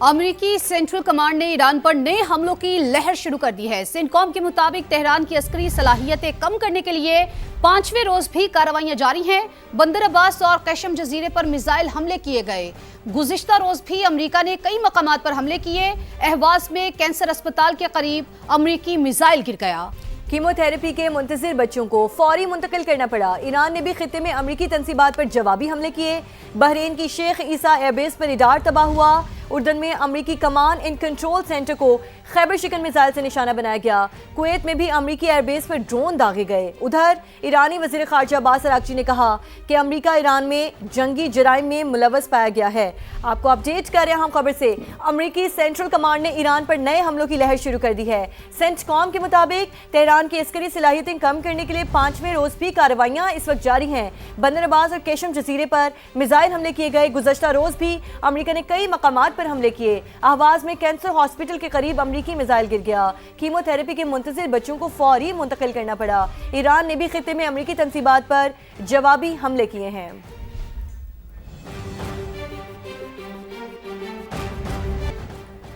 अमेरिकी central command ने Iran पर नए हमलों की लहर शुरू कर दी है। सेंटकॉम के मुताबिक तेहरान की अस्करी सलाहियतें कम करने के लिए 5वें रोज भी कार्रवाइयां जारी हैं। बंदर अब्बास और कैशम जजीरे पर मिसाइल हमले किए गए। गुज़िश्ता रोज भी अमेरिका ने कई मकामात पर हमले किए। अहवाज में कैंसर अस्पताल के करीब अमेरिकी मिसाइल गिर गया। कीमोथेरेपी के मुंतजिर बच्चों को फौरी मुंतकिल करना पड़ा। ईरान ने भी खित्ते में अमेरिकी तंसीबात पर जवाबी हमले किए। बहरीन की शेख ईसा एयरबेस पर रडार तबाह हुआ। उर्दन में अमेरिकी कमांड एंड कंट्रोल सेंटर को खैबर शिकन मिसाइल से निशाना बनाया गया। कुवैत में भी अमेरिकी एयरबेस पर ड्रोन दागे गए। उधर ईरानी वज़ीर ख़ारजा अब्बास अराग़ची ने कहा कि अमेरिका ईरान में जंगी जराइम में मुलव्वस पाया गया है। आपको अपडेट कर रहे हैं हम खबर से। अमेरिकी सेंट्रल कमांड ने ईरान पर नए हमलों की लहर शुरू कर दी है। सेंटकॉम के मुताबिक तेहरान की अस्करी सलाहियतें कम करने के लिए 5वें रोज भी कार्रवाइयां इस वक्त जारी हैं। बंदर अब्बास और कैशम जजीरे पर मिसाइल हमले किए गए। गुज़श्ता रोज भी अमेरिका ने कई मकामात पर हमले किए। अहवाज में कैंसर हॉस्पिटल के करीब अमेरिकी मिसाइल गिर गया। कीमोथेरेपी के मुंतजिर बच्चों को फौरी मुंतकिल करना पड़ा। ईरान ने भी खित्ते में अमेरिकी तंसीबात पर जवाबी हमले किए हैं।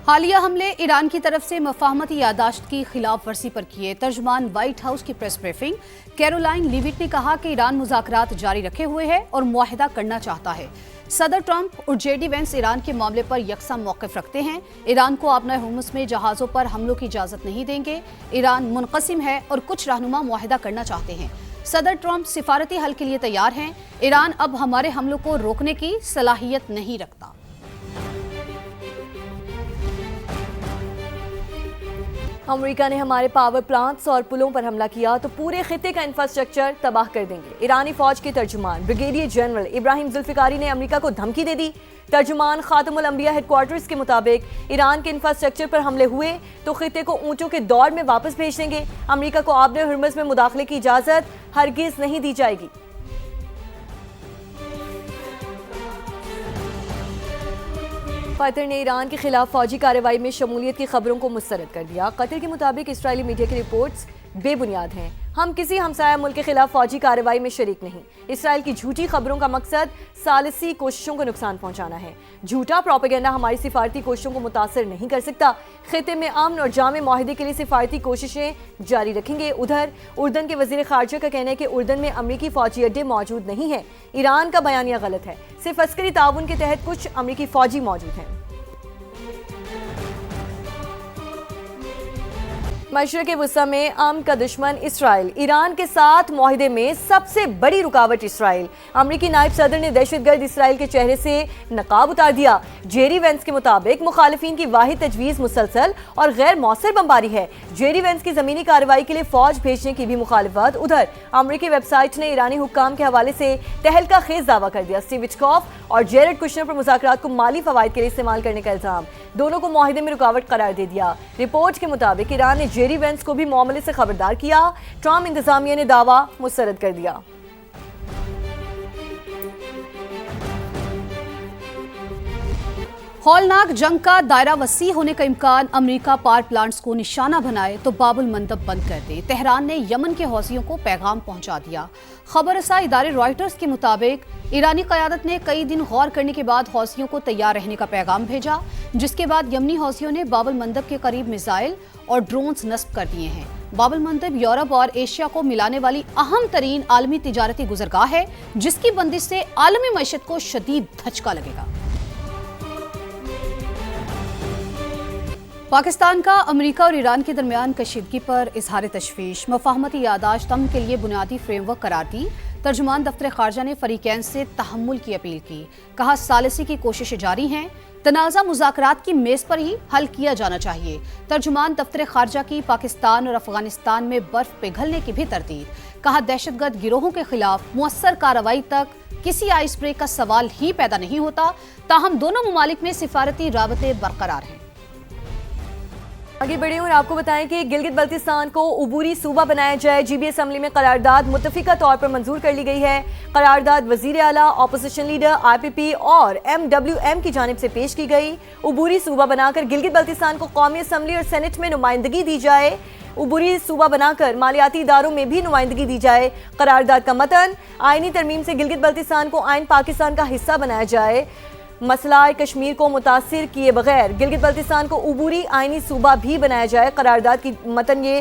हालिया हमले ईरान की तरफ से मफाहमती यादाश्त की खिलाफ वर्जी पर किए। तर्जुमान व्हाइट हाउस की प्रेस ब्रीफिंग कैरोलाइन लीविट ने कहा कि ईरान मुज़ाकरात जारी रखे हुए है और मुआहिदा करना चाहता है। सदर ट्रंप और जेडी वेंस ईरान के मामले पर यकसा मौक़िफ़ रखते हैं। ईरान को अपने हुर्मुज़ में जहाज़ों पर हमलों की इजाज़त नहीं देंगे। ईरान मुनक़सिम है और कुछ रहनुमा मुआहिदा करना चाहते हैं। सदर ट्रंप सिफारती हल के लिए तैयार हैं। ईरान अब हमारे हमलों को रोकने की सलाहियत नहीं रखता। अमेरिका ने हमारे पावर प्लांट्स और पुलों पर हमला किया तो पूरे खित्ते का इंफ्रास्ट्रक्चर तबाह कर देंगे। ईरानी फौज के तर्जुमान ब्रिगेडियर जनरल इब्राहिम जुल्फिकारी ने अमेरिका को धमकी दे दी। तर्जुमान खातमुल अंबिया हेडक्वार्टर्स के मुताबिक ईरान के इंफ्रास्ट्रक्चर पर हमले हुए तो खित्ते को ऊंटों के दौर में वापस भेज देंगे। अमेरिका को आबने हुर्मुज़ में मुदाखले की इजाज़त हरगिज़ नहीं दी जाएगी। कतर ने ईरान के खिलाफ फौजी कार्रवाई में शमूलियत की खबरों को मुस्तरद कर दिया। कतर के मुताबिक इस्राएली मीडिया की रिपोर्ट्स बेबुनियाद हैं। हम किसी हमसाया मुल्क के खिलाफ फौजी कार्रवाई में शरीक नहीं। इसराइल की झूठी खबरों का मकसद सालिसी कोशिशों को नुकसान पहुंचाना है। झूठा प्रोपेगेंडा हमारी सिफारती कोशिशों को मुतासर नहीं कर सकता। खित्ते में अमन और जामे मुआहिदे के लिए सिफारती कोशिशें जारी रखेंगे। उधर उर्दन के वज़ीर ख़ारजा का कहना है कि उर्दन में अमरीकी फौजी अड्डे मौजूद नहीं है। ईरान का बयानिया गलत है। सिर्फ अस्करी ताउन के तहत कुछ अमरीकी फौजी मौजूद हैं। मशरक़ वस्ता में अमन का दुश्मन इसराइल। ईरान के साथ मुआहिदे में सबसे बड़ी रुकावट इसराइल। अमरीकी नायब सदर ने दहशतगर्द इसराइल के चेहरे से नकाब उतार दिया। जेरी वेंस के मुताबिक मुखालिफिन की वाहिद तजवीज़ मुसलसल और गैर मौसर बमबारी है। जेरी वेंस की ज़मीनी कार्रवाई के लिए फ़ौज भेजने की भी मुखालिफत। उधर अमरीकी वेबसाइट ने ईरानी हुक्काम के हवाले से तहलका खेज दावा कर दिया। स्टीव विटकॉफ और जेरेड कुशनर पर मुज़ाकरात को माली फ़वाइद के लिए इस्तेमाल करने का इल्ज़ाम। दोनों को मुआहिदे में रुकावट करार दे दिया। रिपोर्ट के मुताबिक ईरान ने जेरी वेंस को भी मामले से खबरदार किया। ट्रंप इंतजामिया ने दावा मुस्तरद कर दिया। हौलनाक जंग का दायरा वसी होने का इम्कान। अमेरिका पावर प्लांट्स को निशाना बनाए तो बाबुल मंदब बंद कर दे। तेहरान ने यमन के हौसियों को पैगाम पहुंचा दिया। खबर रसा इदारे रॉयटर्स के मुताबिक ईरानी क़यादत ने कई दिन गौर करने के बाद हौसियों को तैयार रहने का पैगाम भेजा, जिसके बाद यमनी हौसियों ने बाबुल मंदब के करीब मिसाइल और ड्रोन्स नस्ब कर दिए हैं। बाबुल मंदब यूरोप और एशिया को मिलाने वाली अहम तरीन आलमी तिजारती गुजरगाह है, जिसकी बंदिश से आलमी मईशत को शदीद धचका लगेगा। पाकिस्तान का अमेरिका और ईरान के दरमियान कशीदगी पर इजहार तशवीश। मफाहमती यादाश्त अमन के लिए बुनियादी फ्रेमवर्क करार दी। तर्जुमान दफ्तर खारजा ने फरीकैन से तहम्मुल की अपील की। कहा सालिसी की कोशिशें जारी हैं। तनाज़ा मुज़ाकरात की मेज़ पर ही हल किया जाना चाहिए। तर्जुमान दफ्तर खारजा की पाकिस्तान और अफगानिस्तान में बर्फ पिघलने की भी तरदीद। कहा दहशतगर्द गिरोहों के खिलाफ मुअस्सर कार्रवाई तक किसी आइस ब्रेक का सवाल ही पैदा नहीं होता। ताहम दोनों ममालिक में सिफारती राबते बरकरार हैं। आगे बढ़े और आपको बताएं कि गिलगित बल्तिस्तान को उबूरी सूबा बनाया जाए। जीबी असम्बली में करारदाद मुत्तफिका तौर पर मंजूर कर ली गई है। करारदाद वजीर आला, ऑपोजिशन लीडर, IPP और MWM की जानिब से पेश की गई। उबूरी सूबा बनाकर गिलगित बल्तिस्तान को कौमी असम्बली और सेनेट में नुमाइंदगी दी जाए। उबूरी सूबा बनाकर मालियाती इदारों में भी नुमाइंदगी दी जाए। करारदाद का मतन आईनी तरमीम से गिलगित बल्तिस्तान को आइन पाकिस्तान का हिस्सा बनाया जाए। مسئلہ کشمیر کو متاثر کیے بغیر گلگت بلتستان کو عبوری آئینی صوبہ بھی بنایا جائے. قرارداد کی متن یہ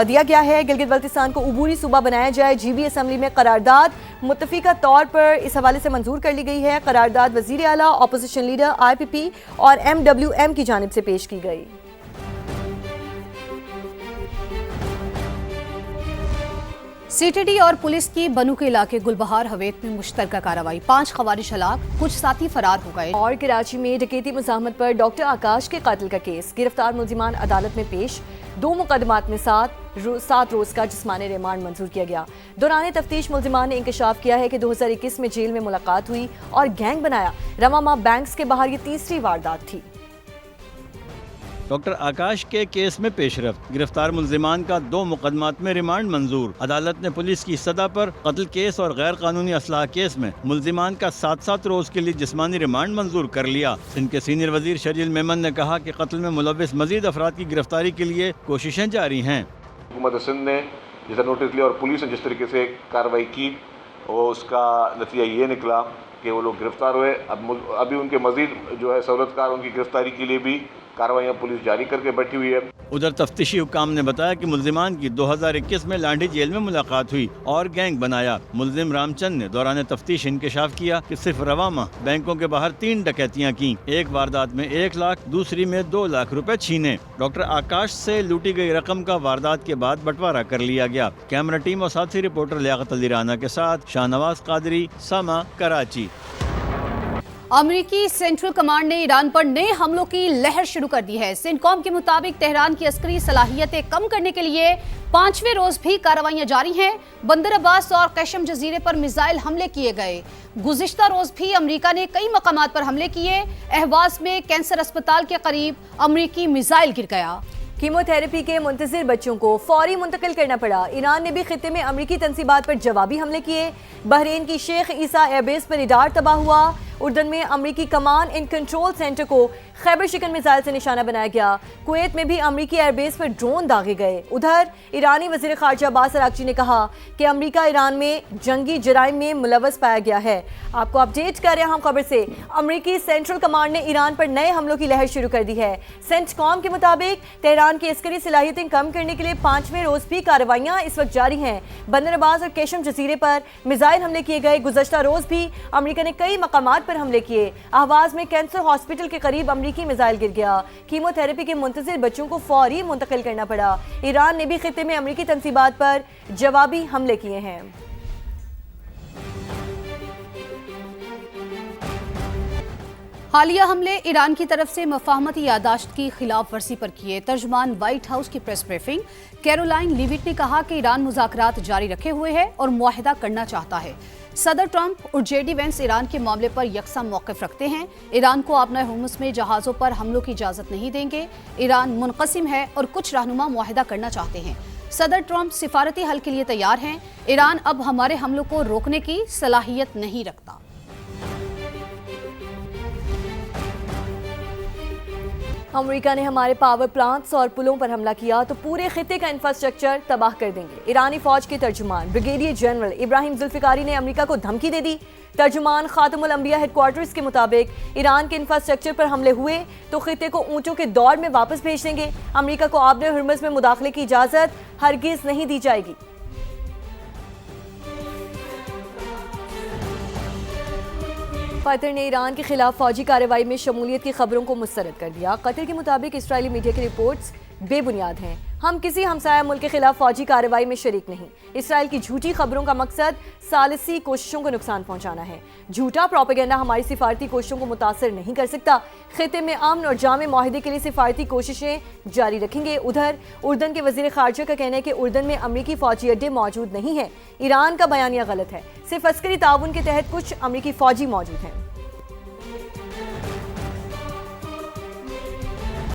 دیا گیا ہے. گلگت بلتستان کو عبوری صوبہ بنایا جائے. جی بی اسمبلی میں قرارداد متفقہ طور پر اس حوالے سے منظور کر لی گئی ہے. قرارداد وزیر اعلیٰ، اپوزیشن لیڈر آئی پی پی اور ایم ڈبلیو ایم کی جانب سے پیش کی گئی. سی ٹی ڈی اور پولیس کی بنو کے علاقے گلبہار ہویت میں مشترکہ کارروائی. 5 خوارج ہلاک، کچھ ساتھی فرار ہو گئے. اور کراچی میں ڈکیتی مزاحمت پر ڈاکٹر آکاش کے قاتل کا کیس. گرفتار ملزمان عدالت میں پیش. 2 مقدمات میں 7 روز کا جسمانی ریمانڈ منظور کیا گیا. دوران تفتیش ملزمان نے انکشاف کیا ہے کہ 2021 میں جیل میں ملاقات ہوئی اور گینگ بنایا. رواں ماہ بینکس کے باہر یہ تیسری واردات تھی. ڈاکٹر آکاش کے کیس میں پیش رفت. گرفتار ملزمان کا 2 مقدمات میں ریمانڈ منظور. عدالت نے پولیس کی صدا پر قتل کیس اور غیر قانونی اسلحہ کیس میں ملزمان کا 7 روز کے لیے جسمانی ریمانڈ منظور کر لیا. سندھ کے سینئر وزیر شرجیل میمن نے کہا کہ قتل میں ملوث مزید افراد کی گرفتاری کے لیے کوششیں جاری ہیں. حکومت سندھ نے جیسا نوٹس لیا اور پولیس نے جس طریقے سے کارروائی کی وہ اس کا نتیجہ یہ نکلا کہ وہ لوگ گرفتار ہوئے. ابھی ان کے مزید جو ہے سہولت کار ان کی گرفتاری کے لیے بھی کارروائیاں پولیس جاری کر کے بیٹھی ہوئی ہے. ادھر تفتیشی حکام نے بتایا کہ ملزمان کی 2021 میں لانڈھی جیل میں ملاقات ہوئی اور گینگ بنایا. ملزم رام چند نے دوران تفتیش انکشاف کیا کہ صرف رواں ماہ بینکوں کے باہر 3 ڈکیتیاں کیں. ایک واردات میں 1 لاکھ، دوسری میں 2 لاکھ روپے چھینے. ڈاکٹر آکاش سے لوٹی گئی رقم کا واردات کے بعد بٹوارہ کر لیا گیا. کیمرہ ٹیم اور ساتھی رپورٹر لیاقت علی رانا کے ساتھ شاہ نواز قادری، سما، کراچی. امریکی سینٹرل کمانڈ نے ایران پر نئے حملوں کی لہر شروع کر دی ہے. سینٹکام کے مطابق تہران کی عسکری صلاحیتیں کم کرنے کے لیے 5ویں روز بھی کارروائیاں جاری ہیں. بندر عباس اور قشم جزیرے پر میزائل حملے کیے گئے. گزشتہ روز بھی امریکہ نے کئی مقامات پر حملے کیے. اہواز میں کینسر اسپتال کے قریب امریکی میزائل گر گیا. کیمو تھراپی کے منتظر بچوں کو فوری منتقل کرنا پڑا. ایران نے بھی خطے میں امریکی تنصیبات پر جوابی حملے کیے. بحرین کی شیخ عیسیٰ ایئر بیس پر ریڈار تباہ ہوا. اردن میں امریکی کمانڈ اینڈ کنٹرول سینٹر کو خیبر شکن میزائل سے نشانہ بنایا گیا. کویت میں بھی امریکی ایئر بیس پر ڈرون داغے گئے. ادھر ایرانی وزیر خارجہ عباس اراغچی نے کہا کہ امریکہ ایران میں جنگی جرائم میں ملوث پایا گیا ہے. آپ کو اپڈیٹ کر رہے ہیں ہم خبر سے. امریکی سینٹرل کمانڈ نے ایران پر نئے حملوں کی لہر شروع کر دی ہے. سینٹ کام کے مطابق تہران کی عسکری صلاحیتیں کم کرنے کے لیے 5ویں روز بھی کارروائیاں اس وقت جاری ہیں. بندر عباس اور کیشم جزیرے پر میزائل حملے کیے گئے. گزشتہ روز بھی امریکہ نے کئی مقامات پر حملے کیے. اہواز میں کینسر ہاسپٹل کے قریب امریکی میزائل گر گیا. کیمو تھراپی کے منتظر بچوں کو فوری منتقل کرنا پڑا. ایران نے بھی خطے میں امریکی تنصیبات پر جوابی حملے کیے ہیں. حالیہ حملے ایران کی طرف سے مفاہمتی یادداشت کی خلاف ورزی پر کیے. ترجمان وائٹ ہاؤس کی پریس بریفنگ کیرولائن لیوٹ نے کہا کہ ایران مذاکرات جاری رکھے ہوئے ہے اور معاہدہ کرنا چاہتا ہے. صدر ٹرمپ اور جے ڈی وینس ایران کے معاملے پر یکساں موقف رکھتے ہیں. ایران کو آبنائے ہرمز میں جہازوں پر حملوں کی اجازت نہیں دیں گے. ایران منقسم ہے اور کچھ رہنما معاہدہ کرنا چاہتے ہیں. صدر ٹرمپ سفارتی حل کے لیے تیار ہیں. ایران اب ہمارے حملوں کو روکنے کی صلاحیت نہیں رکھتا. امریکہ نے ہمارے پاور پلانٹس اور پلوں پر حملہ کیا تو پورے خطے کا انفراسٹرکچر تباہ کر دیں گے. ایرانی فوج کے ترجمان بریگیڈیئر جنرل ابراہیم ذوالفقاری نے امریکہ کو دھمکی دے دی. ترجمان خاتم الانبیاء ہیڈ کوارٹرز کے مطابق ایران کے انفراسٹرکچر پر حملے ہوئے تو خطے کو اونٹوں کے دور میں واپس بھیج دیں گے. امریکہ کو آبنائے ہرمز میں مداخلے کی اجازت ہرگز نہیں دی جائے گی. قطر نے ایران کے خلاف فوجی کارروائی میں شمولیت کی خبروں کو مسترد کر دیا. قطر کے مطابق اسرائیلی میڈیا کی رپورٹس بے بنیاد ہیں. ہم کسی ہمسایہ ملک کے خلاف فوجی کارروائی میں شریک نہیں. اسرائیل کی جھوٹی خبروں کا مقصد ثالثی کوششوں کو نقصان پہنچانا ہے. جھوٹا پروپیگنڈا ہماری سفارتی کوششوں کو متاثر نہیں کر سکتا. خطے میں امن اور جامع معاہدے کے لیے سفارتی کوششیں جاری رکھیں گے. ادھر اردن کے وزیر خارجہ کا کہنا ہے کہ اردن میں امریکی فوجی اڈے موجود نہیں ہیں. ایران کا بیانیہ غلط ہے. صرف عسکری تعاون کے تحت کچھ امریکی فوجی موجود ہیں.